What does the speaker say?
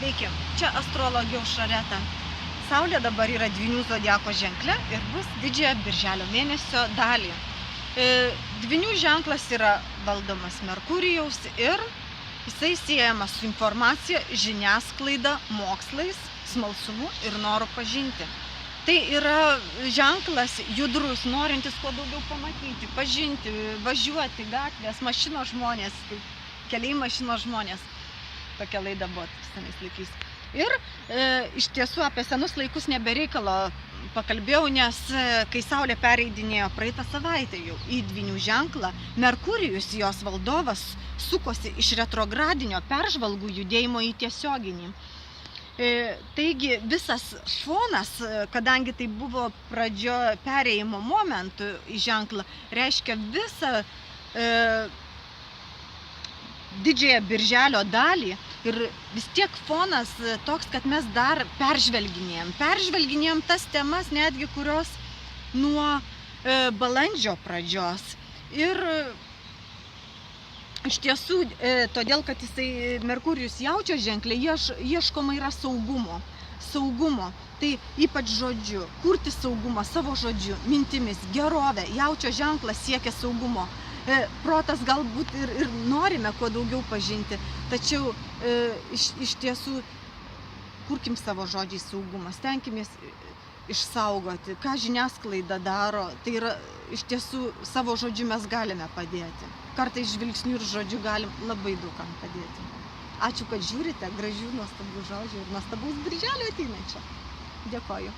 Sveiki, čia astrologė Aušra Reta. Saulė dabar yra Dvynių zodiako ženkle ir bus didžiąją birželio mėnesio dalį. Dvynių ženklas yra valdomas Merkurijaus ir jisai siejamas su informacija, žiniasklaida, mokslais, smalsumu ir noru pažinti. Tai yra ženklas judrus, norintis kuo daugiau pamatyti, pažinti, važiuoti gatvės, mašinos žmonės, keliai mašinos žmonės. Tokia laida buvo senais laikais. Ir iš tiesų apie senus laikus nebereikalo pakalbėjau, nes kai Saulė pereidinėjo praeitą savaitę jau į Dvynių ženklą, Merkurijus, jos valdovas, sukosi iš retrogradinio peržvalgų judėjimo į tiesioginį. Taigi visas fonas, kadangi tai buvo pradžio perėjimo momentų į ženklą, reiškia visą didžiąją birželio dalį ir vis tiek fonas toks, kad mes dar peržvelginėjom tas temas netgi, kurios nuo balandžio pradžios. Ir iš tiesų, todėl, kad jisai Merkurijus Jaučio ženklė, ieškoma yra saugumo. Tai ypač žodžiu, kurti saugumą savo žodžiu, mintimis, gerovę. Jaučio ženklas siekia saugumo. Protas galbūt ir norime kuo daugiau pažinti, tačiau iš tiesų kurkim savo žodžiais saugumą, stenkimės išsaugoti, ką žiniasklaida daro, tai yra iš tiesų savo žodžiu mes galime padėti. Kartais žvilgsniu ir žodžiu galim labai daug kam padėti. Ačiū, kad žiūrite, gražių, nuostabių žodžių ir nuostabaus birželio ateinančio. Dėkoju.